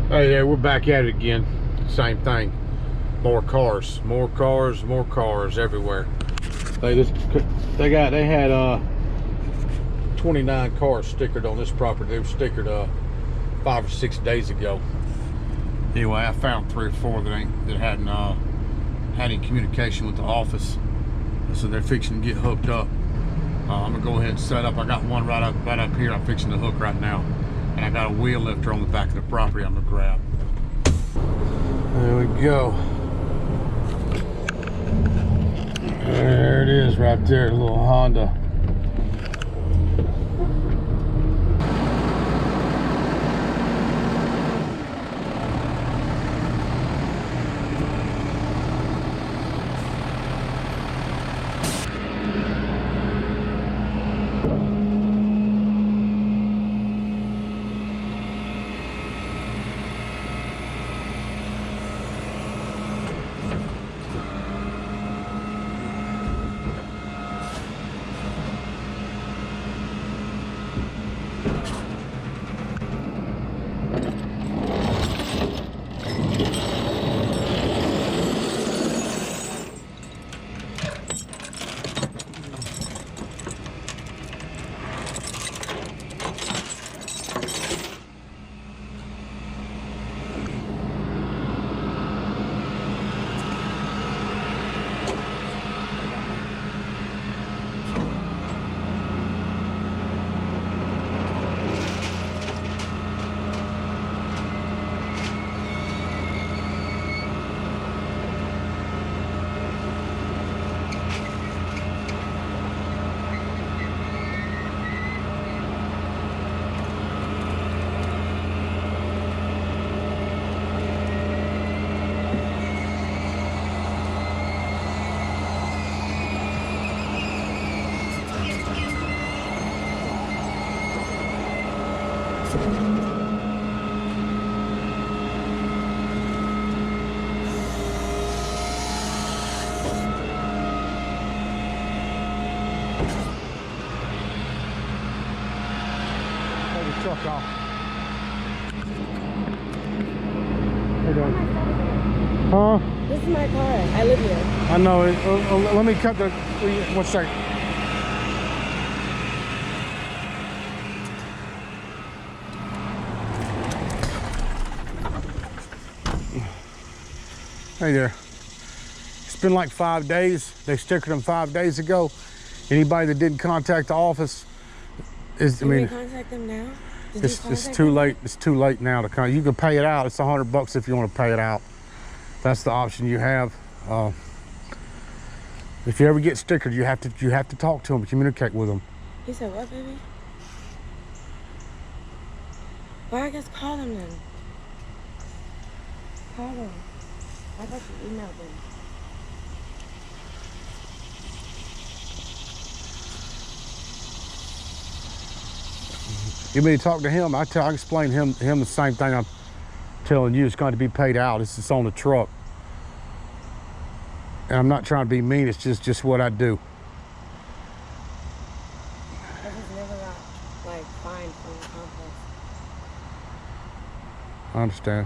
Hey there, we're back at it again. Same thing. More cars everywhere. They had 29 cars stickered on this property. They were stickered 5 or 6 days ago. Anyway, I found 3 or 4 that hadn't had any communication with the office, so they're fixing to get hooked up. I'm gonna go ahead and set up. I got one right up here. I'm fixing to hook right now, and I got a wheel lifter on the back of the property. I'm gonna grab. There we go. There it is, right there, the little Honda. Truck off. How you doing? Huh? This is my car. I live here. I know. Let me cut the. 1 second. Hey there. It's been like 5 days. They stickered them 5 days ago. Anybody that didn't contact the office is. Can we contact them now? It's too late. It's too late now to come. You can pay it out. It's $100 if you want to pay it out. That's the option you have. If you ever get stickered, you have to talk to them, communicate with them. You said what, baby? Well, I guess call them then. Call them. I thought you emailed them. You mean to talk to him? I explain him the same thing I'm telling you. It's going to be paid out. It's just on the truck. And I'm not trying to be mean. It's just what I do. I just never got like fined from the complex. I understand.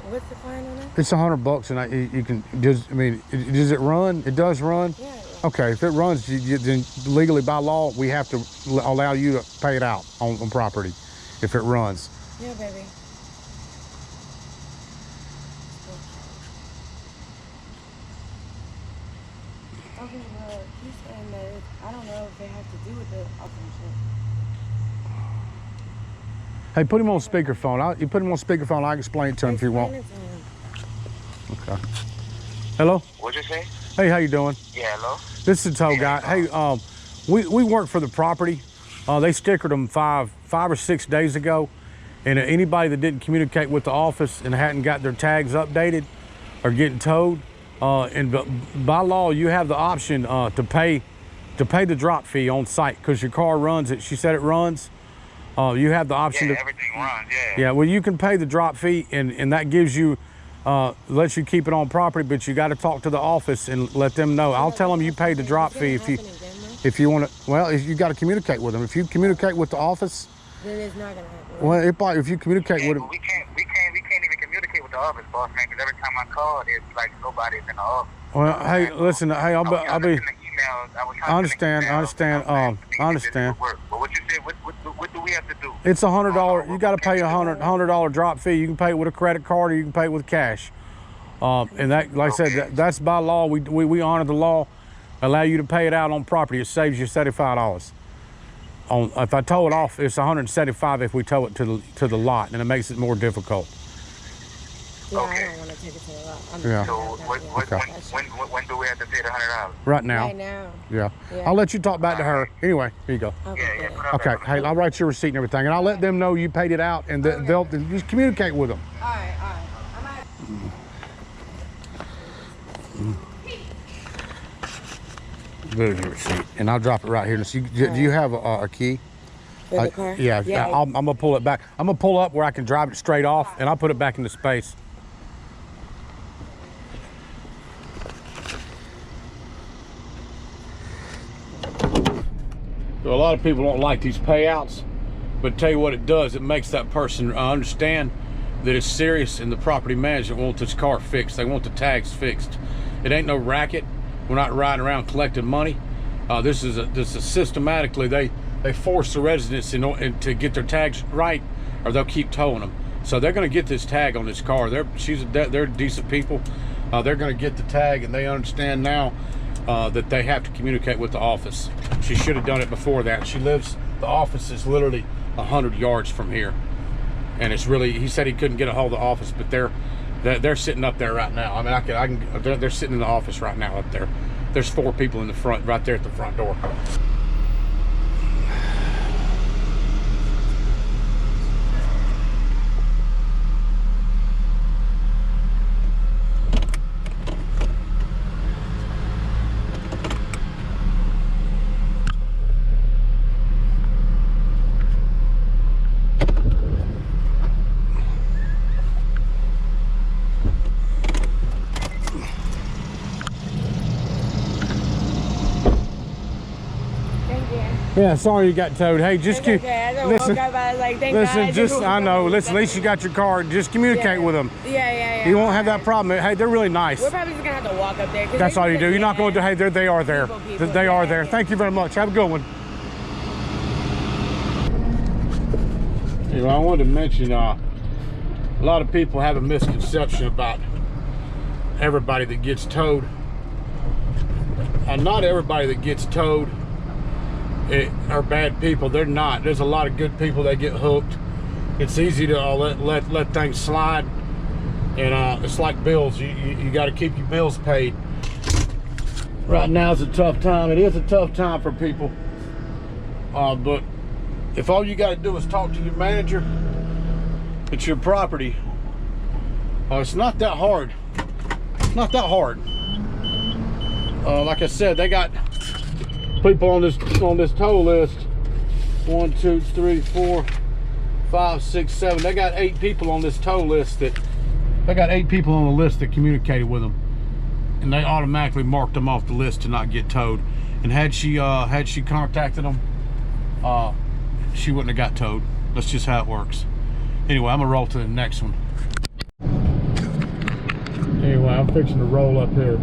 What's the fine on it? It's $100, and you can just. I mean, does it run? It does run. Yeah. Okay, if it runs, then legally by law, we have to allow you to pay it out on property if it runs. Yeah, baby. Okay, well, he's saying that I don't know if they have to do with the offensive. Hey, put him on speakerphone. You put him on speakerphone. I can explain it to him if you want. Okay. Hello? What'd you say? Hey, how you doing? Yeah, hello? This is the tow guy. Hey, we work for the property. They stickered them five or 6 days ago, and anybody that didn't communicate with the office and hadn't got their tags updated are getting towed. And by law, you have the option to pay the drop fee on site because your car runs it. She said it runs. You have the option to. Everything runs. Yeah. Yeah. Well, you can pay the drop fee, and that gives you. Lets you keep it on property, but you got to talk to the office and let them know. I'll tell them you paid the drop fee if you want to. Well, you got to communicate with them. If you communicate with the office, then it's not gonna happen. Well, it probably, if you communicate with him. We can't even communicate with the office, boss man. Because every time I call, it's like nobody's in the office. Well, hey, listen, hey, I'll be. I understand. But what you said, what do we have to do? It's $100. You got to pay $100 drop fee. You can pay it with a credit card or you can pay it with cash. And that, like I said, that's by law. We honor the law. Allow you to pay it out on property. It saves you $75. If I tow it off, it's $175 if we tow it to the lot, and it makes it more difficult. Yeah, I don't want to take it to the lot. Yeah. So when do we have to pay the $100? Right now. Right now. Yeah. I'll let you talk back to her. Anyway, here you go. Okay. Hey, I'll write your receipt and everything, and I'll let them know you paid it out, and they'll just communicate with them. All right. There's your receipt, and I'll drop it right here. So do you have a key? For the car? Yeah. I'm gonna pull it back. I'm gonna pull up where I can drive it straight off, and I'll put it back into space. So a lot of people don't like these payouts, but tell you what it does, it makes that person understand that it's serious, and the property management want this car fixed. They want the tags fixed. It ain't no racket. We're not riding around collecting money. This is systematically, they force the residents to get their tags right, or they'll keep towing them. So they're going to get this tag on this car. They're decent people. They're going to get the tag, and they understand now that they have to communicate with the office. She should have done it before that. The office is literally 100 yards from here, and it's really, he said he couldn't get a hold of the office, but they're sitting up there right now. I mean, they're sitting in the office right now up there. There's 4 people in the front, right there at the front door. Yeah, sorry you got towed. Hey, just okay. Listen, I was like, thank God. I know. Listen, at least you got your car. Just communicate with them. Yeah. You won't have that problem. Hey, they're really nice. We're probably just gonna have to walk up there. That's all you do. You're not going to. Hey, they are there. They are there. Thank you very much. Have a good one. You know, I wanted to mention a lot of people have a misconception about everybody that gets towed. Not everybody that gets towed are bad people. They're not. There's a lot of good people that get hooked. It's easy to let things slide, and it's like bills. You got to keep your bills paid. Right now is a tough time. It is a tough time for people, but if all you got to do is talk to your manager, it's your property. It's not that hard. It's not that hard. Like I said, they got people on this tow list. 1, 2, 3, 4, 5, 6, 7. They got 8 people on this tow list that communicated with them, and they automatically marked them off the list to not get towed. And had she contacted them, she wouldn't have got towed. That's just how it works. Anyway, I'm gonna roll to the next one. Anyway, I'm fixing to roll up here.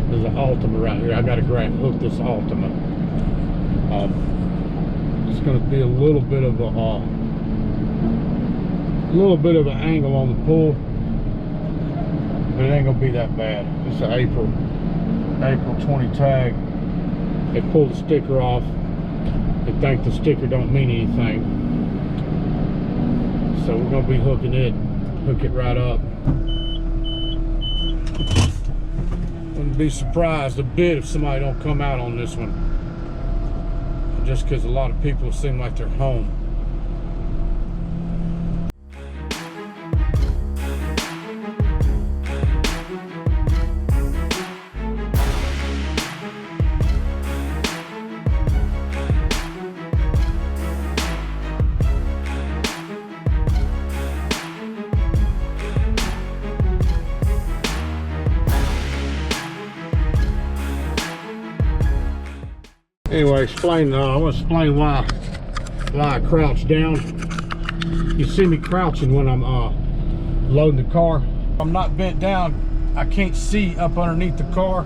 There's an Altima right here. I got to hook this Altima. It's going to be a little bit of an angle on the pull, but it ain't going to be that bad. It's an April 20 tag. They pulled the sticker off. They think the sticker don't mean anything, so we're going to be hook it right up. Wouldn't be surprised a bit if somebody don't come out on this one, just because a lot of people seem like they're home. Anyway, I want to explain why I crouch down. You see me crouching when I'm loading the car. I'm not bent down, I can't see up underneath the car.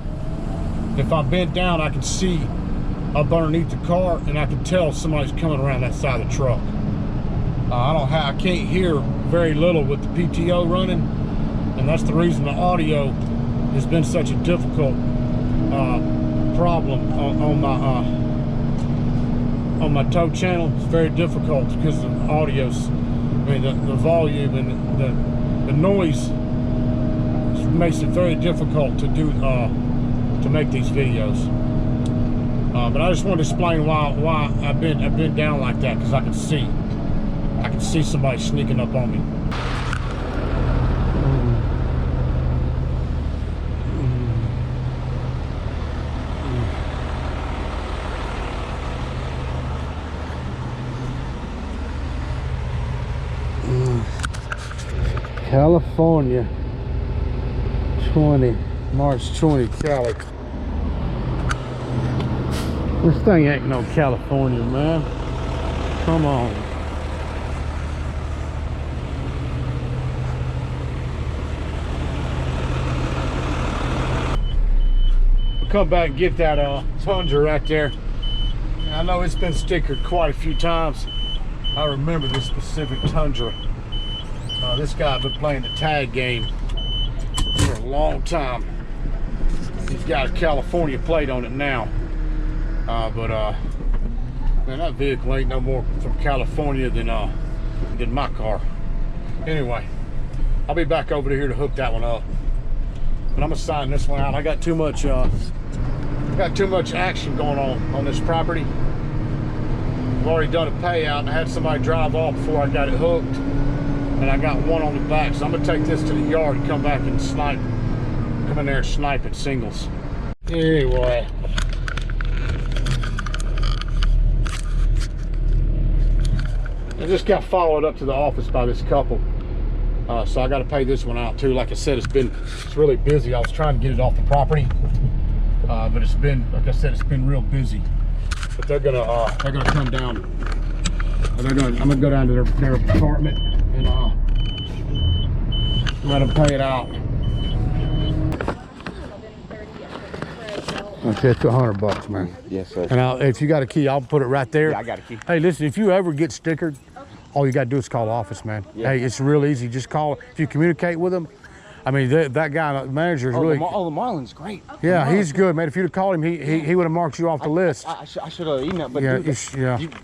If I bent down, I can see up underneath the car, and I can tell somebody's coming around that side of the truck. I can't hear very little with the PTO running, and that's the reason the audio has been such a difficult problem on my tow channel. It's very difficult because of the audio's, I mean the volume and the noise makes it very difficult to do to make these videos. But I just want to explain why I've been down like that, because I can see somebody sneaking up on me. California, March 20, Cali. This thing ain't no California, man. Come on. We'll come back and get that Tundra right there. I know it's been stickered quite a few times. I remember this specific Tundra. This guy's been playing the tag game for a long time. He's got a California plate on it now. Man, that vehicle ain't no more from California than my car. Anyway, I'll be back over here to hook that one up. But I'm gonna sign this one out. I got too much action going on this property. I've already done a payout and I had somebody drive off before I got it hooked. And I got one on the back, so I'm gonna take this to the yard and come back and snipe. Come in there and snipe at singles. Anyway. I just got followed up to the office by this couple. So I gotta pay this one out too. Like I said, it's really busy. I was trying to get it off the property. But it's been, like I said, it's been real busy. But they're gonna come down. I'm gonna go down to their apartment and let them pay it out. Okay, it's $100, man. Yes, sir. And if you got a key, I'll put it right there. Yeah, I got a key. Hey, listen, if you ever get stickered, all you got to do is call the office, man. Yeah. Hey, it's real easy. Just call. If you communicate with them, I mean, that guy, the manager, is really. The Marlon's great. Yeah, he's good, man. If you'd have called him, he would have marked you off the list. I should have emailed, but yeah, dude,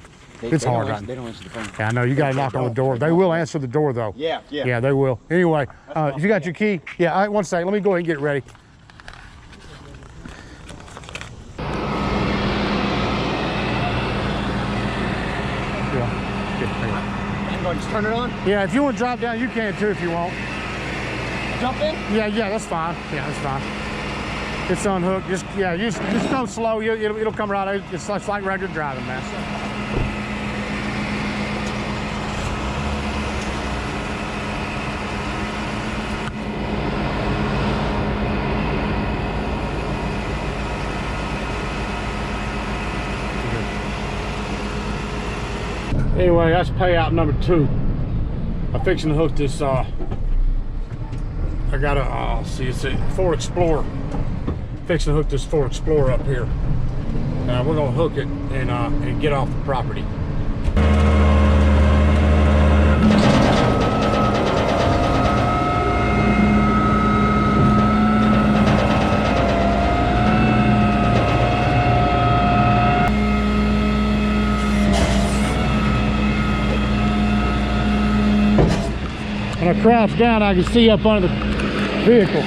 it's hard. They don't answer the phone. Yeah, I know. You got to knock on the door. They will answer the door, though. Yeah. Yeah, they will. Anyway, if you got your key, yeah. All right, one second. Let me go ahead and get it ready. Just turn it on? Yeah, if you want to drop down, you can too if you want. Jump in? Yeah, that's fine. Yeah, that's fine. It's unhooked. Just go slow. It'll come right out. It's like regular driving, man. Anyway, that's payout number 2. I'm fixing to hook this. I got a see, it's a Ford Explorer. Fixing to hook this Ford Explorer up here. We're gonna hook it and get off the property. When I crouch down, I can see up under the vehicle.